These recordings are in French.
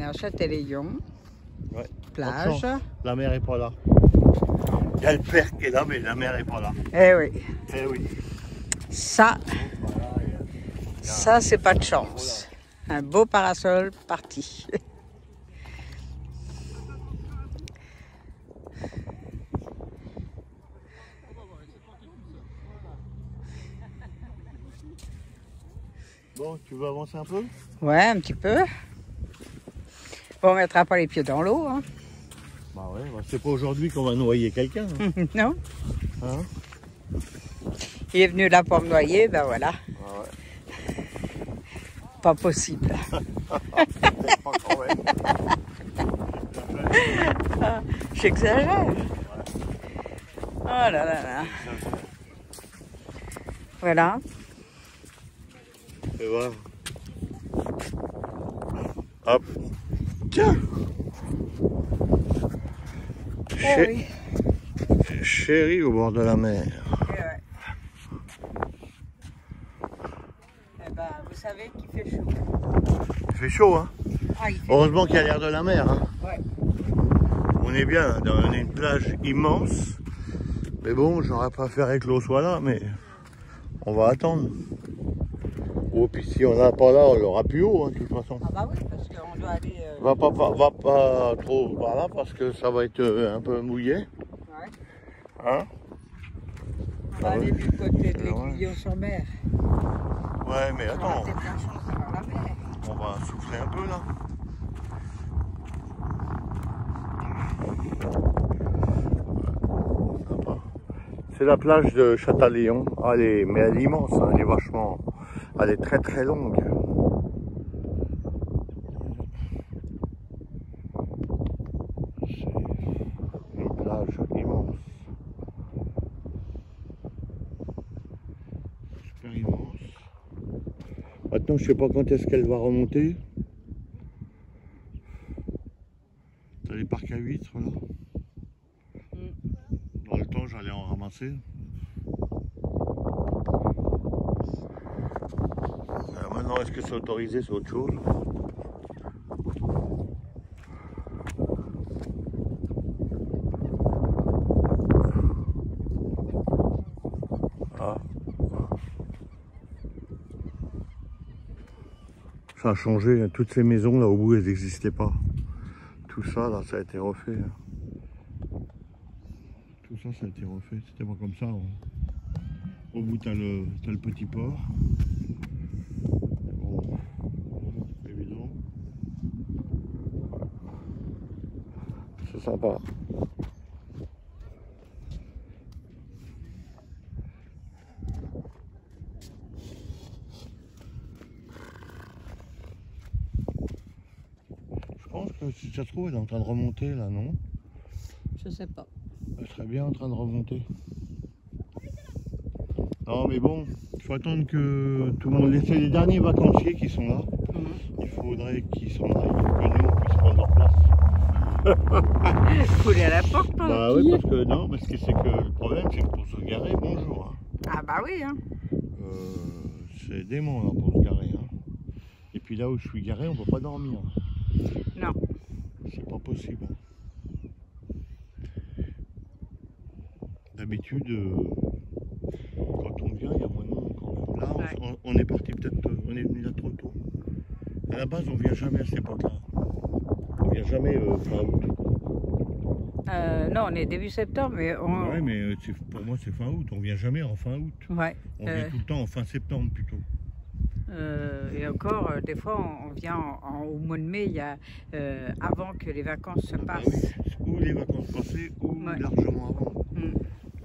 à Châtellillon, Ouais. plage. La mer est pas là. Il y a le père qui est là, mais la mer est pas là. Eh oui, Eh oui. ça c'est pas de chance. Un beau parasol parti. Bon, tu veux avancer un peu? Ouais, un petit peu. Bon, on mettra pas les pieds dans l'eau, hein. Bah ouais, bah c'est pas aujourd'hui qu'on va noyer quelqu'un. Hein. Non. Hein? Il est venu là pour me noyer, ben voilà. Ah ouais. Pas possible. Peut-être pas quand même. Ah, j'exagère. Oh là là là. Voilà. Et voilà. Hop. Tiens. Eh oui. Chérie au bord de la mer. Eh ouais. Eh ben, vous savez qu'il fait chaud. Il fait chaud, hein? Ah, il fait Heureusement chaud. qu'il y a l'air de la mer, hein? Ouais. On est bien, là, on a une plage immense. Mais bon, j'aurais préféré que l'eau soit là, mais on va attendre. Ou puis si on n'a pas là, on l'aura plus haut, hein, de toute façon. Ah bah oui, parce qu'on doit aller... Va pas trop par là parce que ça va être un peu mouillé. Ouais. Hein? On va aller du côté de Ouais. l'Aiguillon-sur-Mer. Ouais, mais On aura attends, peut-être la chance d'avoir la mer. on va souffler un peu là. C'est la plage de Châtellillon. Ah, mais elle est immense, hein, elle est vachement. Elle est très très longue. C'est une plage immense. Super immense. Maintenant, je sais pas quand est-ce qu'elle va remonter. T'as les parcs à huîtres là. Dans le temps, j'allais en ramasser. Maintenant, est-ce que c'est autorisé, c'est autre chose. Ah. Ça a changé, toutes ces maisons là au bout, elles n'existaient pas. Tout ça là, ça a été refait. Tout ça, ça a été refait. C'était pas comme ça. Hein. Au bout, t'as le petit port. Bon, c'est évident. C'est sympa. Je pense que si ça se trouve, elle est en train de remonter là, non? Je sais pas. Elle serait bien en train de remonter. Non mais bon, il faut attendre que tout le monde... C'est les derniers vacanciers qui sont là. Il faudrait qu'ils s'en aillent, que nous on puisse prendre leur place. Couler à la porte pendant Bah oui, parce que non, parce que c'est que le problème c'est que pour se garer, bonjour. Hein. Ah bah oui, hein. C'est dément là pour se garer. Hein. Et puis là où je suis garé, on peut pas dormir. Non. C'est pas possible. D'habitude, quand on vient, il y a moins de monde quand même. Là, Ouais. on est parti peut-être, on est venu là trop tôt. À la base, on vient jamais à cette époque-là. On vient jamais fin août. Non, on est début septembre, mais on... Ouais, mais pour moi, c'est fin août. On vient jamais en fin août. Ouais. On vient tout le temps en fin septembre plutôt. Et encore, des fois, on vient au mois de mai, il y a, avant que les vacances se Ah passent. oui, ou les vacances passées, ou Ouais. largement avant. Mm.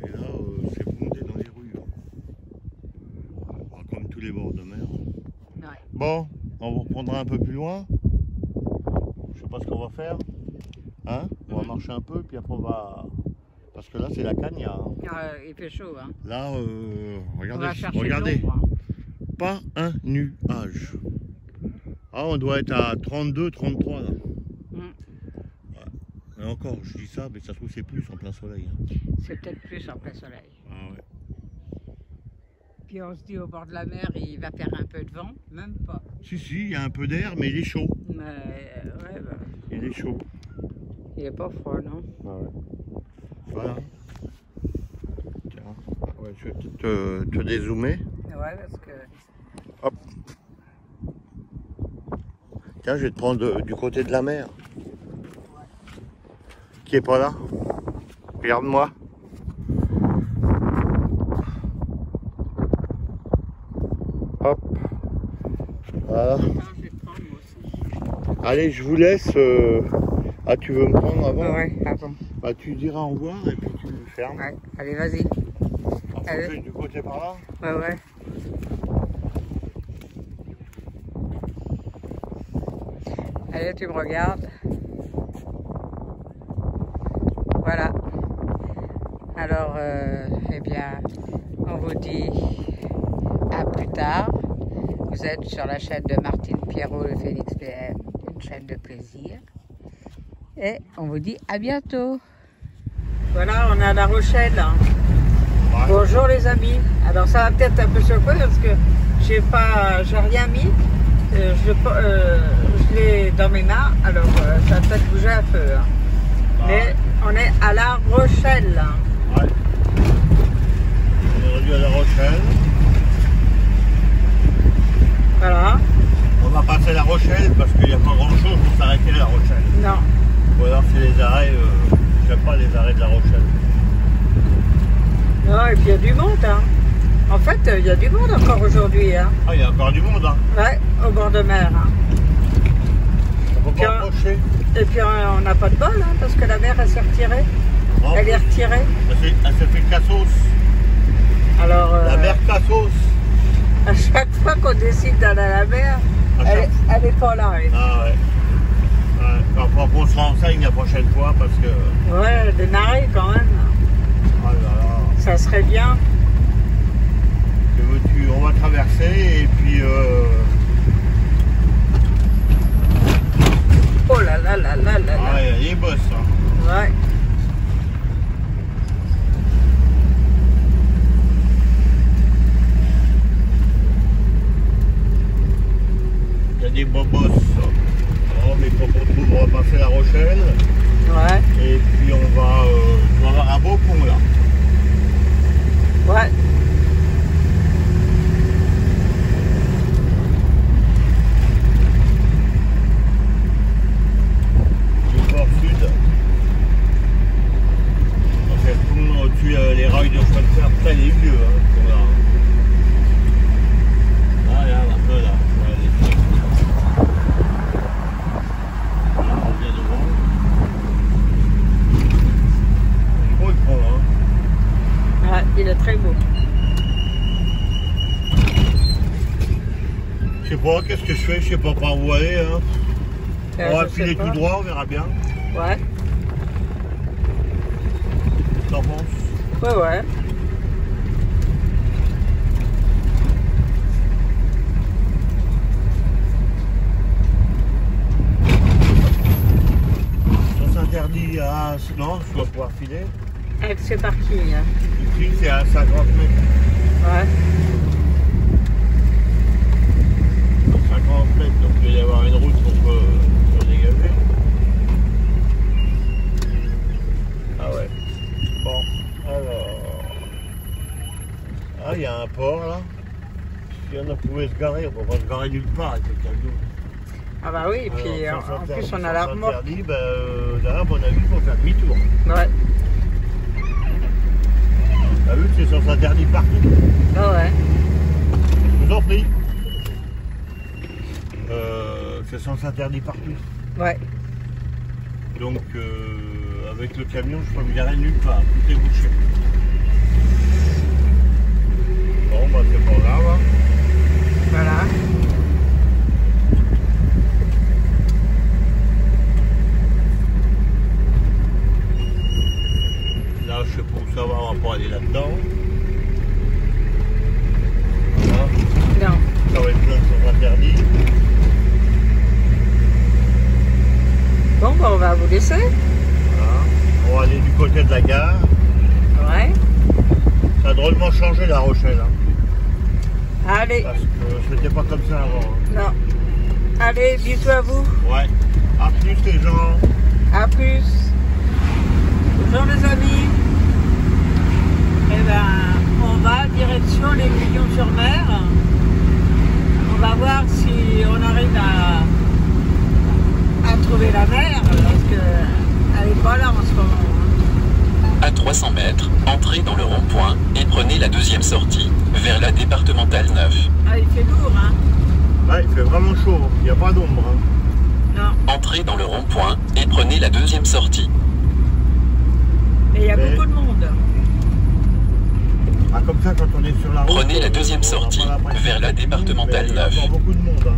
Et là, c'est bondé dans les rues. Hein. Comme tous les bords de mer. Ouais. Bon, on vous reprendra un peu plus loin. Je sais pas ce qu'on va faire. Hein? On va marcher un peu, puis après on va... Parce que là, c'est la Cagna. Hein. Il fait chaud, hein. Là, On va regardez, chercher regardez. l'ombre, hein. Pas un nuage. Ah, on doit être à 32, 33 là. Et encore, je dis ça, mais ça se trouve c'est plus en plein soleil. Hein. C'est peut-être plus en plein soleil. Ah ouais. puis on se dit au bord de la mer, il va faire un peu de vent, même pas. Si, il y a un peu d'air, mais il est chaud. Mais ouais, bah, Il est chaud. il est pas froid, non? Ah ouais. Voilà. Tiens, ouais, je vais te dézoomer. Ouais, parce que... Hop. Tiens, je vais te prendre du côté de la mer. Qui est pas là? Regarde-moi. Hop. Voilà. Allez, je vous laisse. Ah, tu veux me prendre avant? Ouais, avant. Bah, tu diras au revoir et puis tu me fermes. Ouais, allez, vas-y. Allez. Du côté par là? Ouais, ouais. Allez, tu me regardes. Voilà. Alors, eh bien, on vous dit à plus tard. Vous êtes sur la chaîne de Martine Pierrot, le Phoenix PM, une chaîne de plaisir. Et on vous dit à bientôt. Voilà, on est à La Rochelle. Ouais. Bonjour les amis. Alors ça va peut-être un peu surprendre parce que j'ai rien mis. Je l'ai dans mes mains, alors ça va peut-être bouger un peu. Hein. Mais on est à La Rochelle. Ouais. On est rendu à La Rochelle. Voilà. On va passer La Rochelle parce qu'il n'y a pas grand chose pour s'arrêter à La Rochelle. Non. Ou alors c'est les arrêts, j'aime pas les arrêts de La Rochelle. Non, et puis il y a du monde. Hein. En fait, il y a du monde encore aujourd'hui. Hein. Ah, il y a encore du monde. Hein. Ouais, au bord de mer. Hein. On peut pas approcher. Et puis on n'a pas de bol, hein, parce que la mer, elle s'est retirée. Non, elle est retirée. Elle s'est fait cassos. Alors, la mer cassos. À chaque fois qu'on décide d'aller à la mer, elle est pas là. Elle. Ah ouais. Enfin, qu'on se renseigne la prochaine fois parce que... Ouais, des narets quand même. Ah là là. Ça serait bien. Que veux-tu? On va traverser et puis... Oh là là là là là. Ah, il y a des bosses. Hein. Ouais. Il y a des bobos. Oh, mais faut qu'on trouve, on va passer La Rochelle. Ouais. Et puis on va avoir un beau pont là. Ouais. Du port sud. Donc le pont au-dessus les rails de chemin de fer, très les vieux. Hein, ce pont là. Ah, regarde un peu là. Il est très beau. Je sais pas, qu'est-ce que je fais? Je sais pas par où aller. Hein. On va filer tout droit, on verra bien. Ouais. T'en penses? Ouais, ouais. Ça s'interdit à... Non, je dois pouvoir filer. Avec ce parking. Ici, c'est à 50 mètres. Ouais. 50 mètres, donc il va y avoir une route qu'on peut se dégager. Ah ouais. Bon, alors... Ah, il y a un port là. Si on pouvait se garer, on ne peut pas se garer nulle part avec le camion. Ah bah oui, et puis alors, en plus on a la remorque. Derrière, à mon avis, il faut faire demi-tour. Ouais. T'as vu que c'est sens interdit partout? Ah ouais. Je vous en prie. C'est sens interdit partout. Ouais. Donc avec le camion, je peux me garer nulle part. Tout est bouché. Bon, bah c'est pas grave. Hein. Voilà. Là, je sais pas où ça va, on va pas aller là-dedans. Voilà. Non. Ça va être plein de choses interdites. Bon, bah on va vous laisser. Voilà. On va aller du côté de la gare. Ouais. Ça a drôlement changé La Rochelle. Hein. Allez. Parce que c'était pas comme ça avant. Hein. Non. Allez, bisous à vous. Ouais. À plus les gens. À plus. Bonjour les amis. Eh ben, on va direction les Millions-sur-Mer. On va voir si on arrive à trouver la mer, parce qu'elle n'est pas là en ce moment. À 300 mètres, entrez dans le rond-point et prenez la deuxième sortie vers la départementale 9. Ah, il fait lourd, hein? Ouais, il fait vraiment chaud. Il n'y a pas d'ombre. Hein. Non. Entrez dans le rond-point et prenez la deuxième sortie. Mais il y a beaucoup de monde. Ah, comme ça, quand on est sur la route... Prenez la deuxième sortie vers la départementale 9. Il y a encore beaucoup de monde. Hein.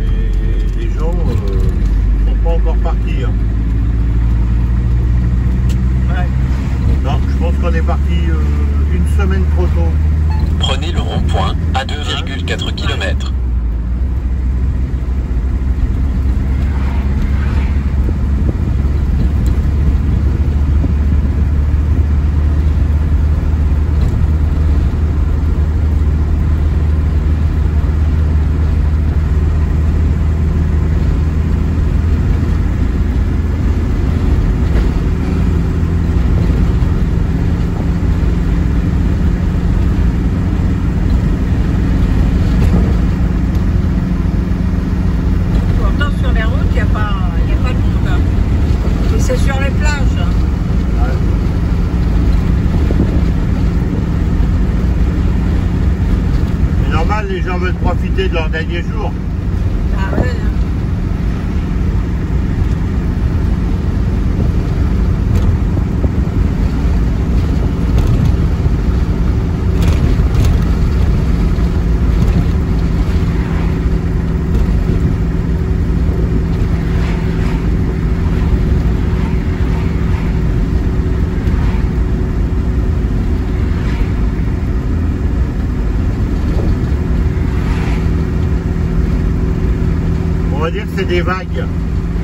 Et les gens sont pas encore partis. Hein. Ouais. Non, je pense qu'on est parti une semaine trop tôt. Prenez le rond-point à 2,4 km. Les gens veulent profiter de leur dernier jour. Ah ouais. On va dire que c'est des vagues.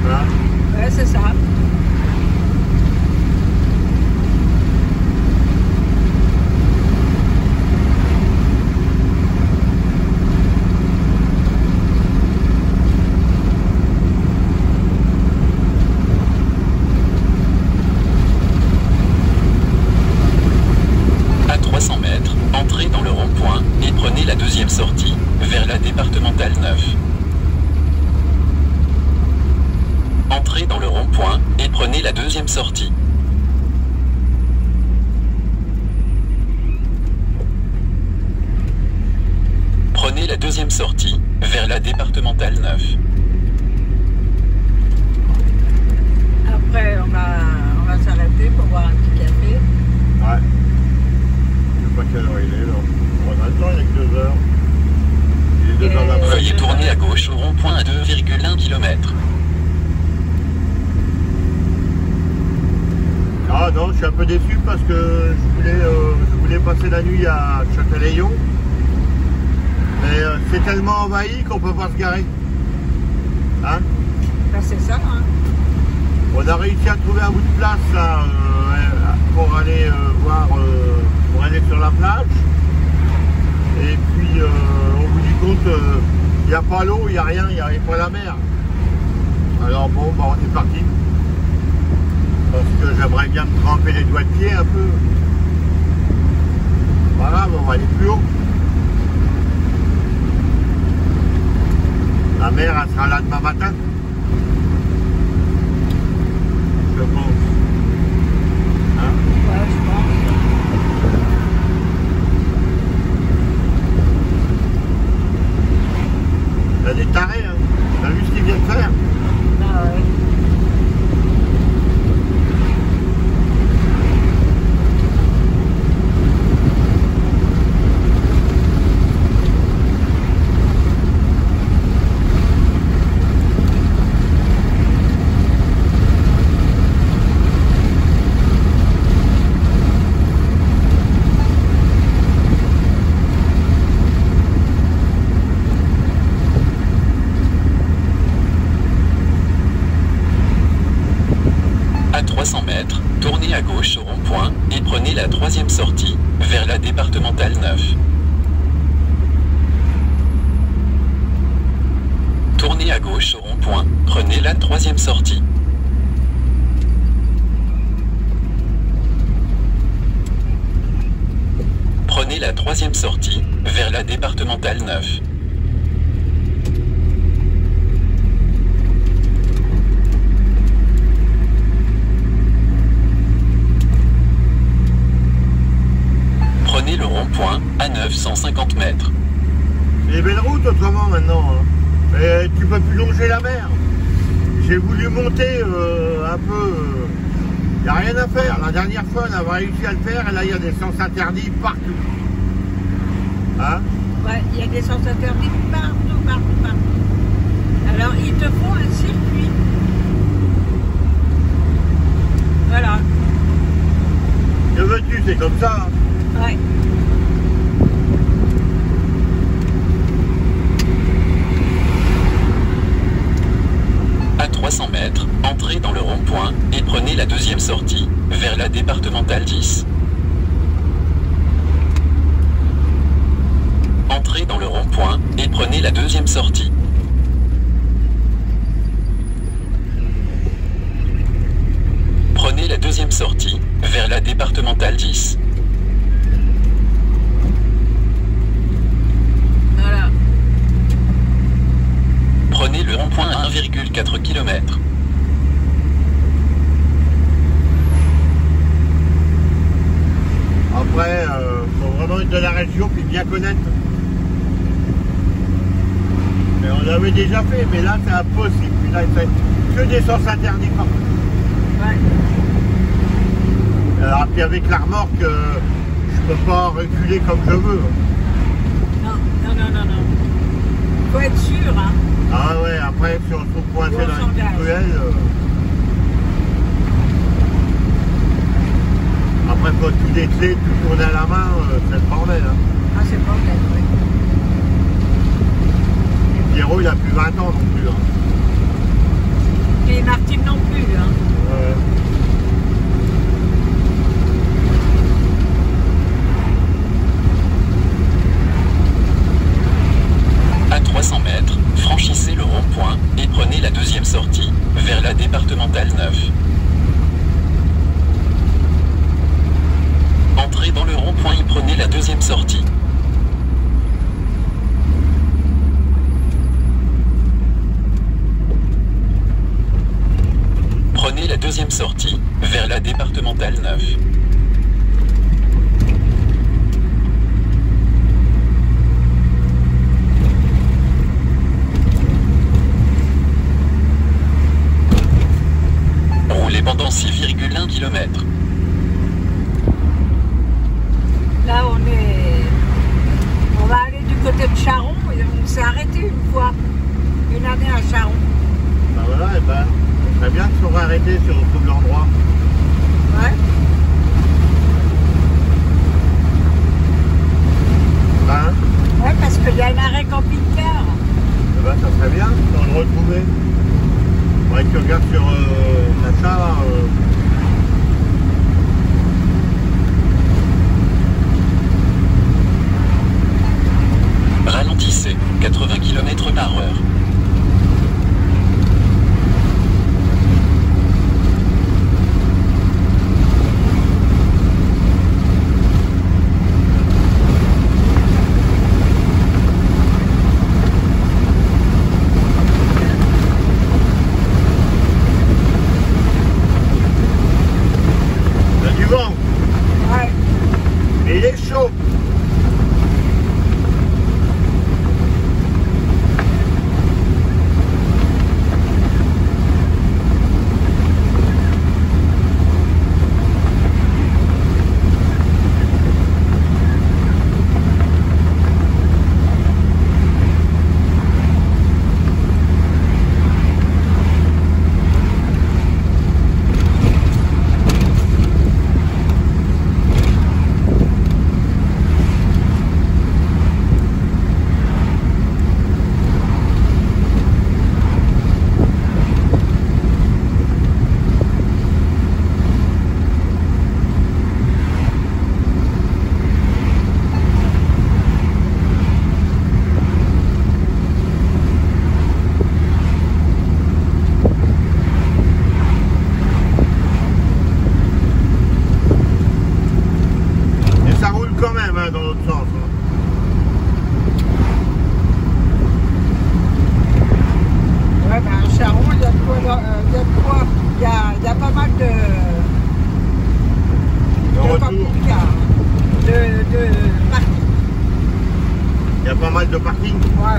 Voilà. Ouais, c'est ça. À 300 mètres, entrez dans le rond-point et prenez la deuxième sortie vers la départementale 9. Entrez dans le rond-point et prenez la deuxième sortie. Prenez la deuxième sortie vers la départementale 9. Après, on va s'arrêter pour boire un petit café. Ouais. Je sais pas quelle heure il est là. On a le temps, il n'y a que 2 heures. Il est 2 heures d'après. Veuillez tourner à gauche au rond-point à 2,1 km. Ah non, je suis un peu déçu parce que je voulais passer la nuit à Châtelaillon. Mais c'est tellement envahi qu'on peut pas se garer. Hein? Ben, c'est ça, hein? On a réussi à trouver un bout de place là, pour aller pour aller sur la plage. Et puis au bout du compte, il n'y a pas l'eau, il n'y a rien, il n'y a pas la mer. Alors bon, bah, on est parti. Parce que j'aimerais bien me tremper les doigts de pied un peu. Voilà, on va aller plus haut. La mer, elle sera là demain matin. Je pense. Hein? Ouais, je pense. Il y a des tarés, hein. T'as vu ce qu'ils viennent faire? Ah ouais. À 300 mètres, tournez à gauche au rond-point et prenez la troisième sortie vers la départementale 9. Tournez à gauche au rond-point. Prenez la troisième sortie. Prenez la troisième sortie, vers la départementale 9. Prenez le rond-point à 950 mètres. C'est des belles routes autrement maintenant. Hein. Mais tu peux plus longer la mer. J'ai voulu monter un peu. Il n'y a rien à faire. La dernière fois, on avait réussi à le faire et là, il y a des sens interdits partout. Hein? Ouais, il y a des sens interdits partout. Alors, ils te font un circuit. Voilà. Que veux-tu, c'est comme ça. Hein? Ouais. À 300 mètres, entrez dans le rond-point et prenez la deuxième sortie, vers la départementale 10. Entrez dans le rond-point et prenez la deuxième sortie. Prenez la deuxième sortie, vers la départementale 10. Voilà. Prenez le rond-point à 1,4 km. Après, faut vraiment être de la région puis bien connaître. Mais on l'avait déjà fait, mais là c'est impossible. Puis là, il fait que des sens interdits partout. Ouais. Alors puis avec la remorque, je peux pas reculer comme je veux. Non. Faut être sûr, hein. Ah ouais, après si on se trouve coincé dans une petite ruelle. Après faut tout décler, tout tourner à la main, c'est le bordel. Hein. Ah, c'est pas vrai, oui. Et Pierrot il a plus 20 ans non plus. Hein. Et Martine non plus, hein. Ouais. À 300 mètres, franchissez le rond-point et prenez la deuxième sortie, vers la départementale 9. Entrez dans le rond-point et prenez la deuxième sortie. Prenez la deuxième sortie, vers la départementale 9. Roulez pendant 6,1 km. Là, on va aller du côté de Charon et on s'est arrêté une fois, une année à Charon. Ben voilà, et ben, on serait bien de se arrêter si on trouve l'endroit. Ouais. Ben, Ouais, parce qu'il y a un arrêt camping-car. eh ben, ça serait bien de le retrouver. Faudrait que tu regardes sur l'achat. Ralentissez, 80 km/h. Il y a du vent, Ouais. mais il est chaud. sens. Hein. Ouais, ben à Charon, il y a de quoi, il y a pas mal de camping-cars, de parking. Il y a pas mal de parking. Voilà.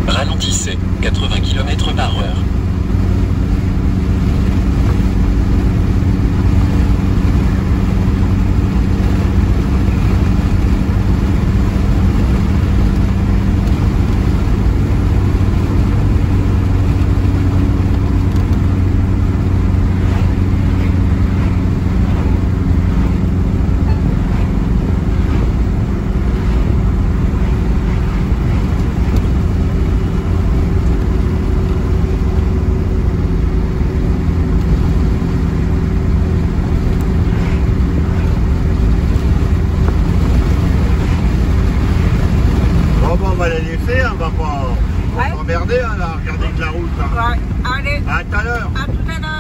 Ralentissez, 80 km/h. On va les laisser, on va pas s'emmerder, hein, là, regarder que la route. Hein. Ouais, allez, À tout à l'heure. à tout à l'heure.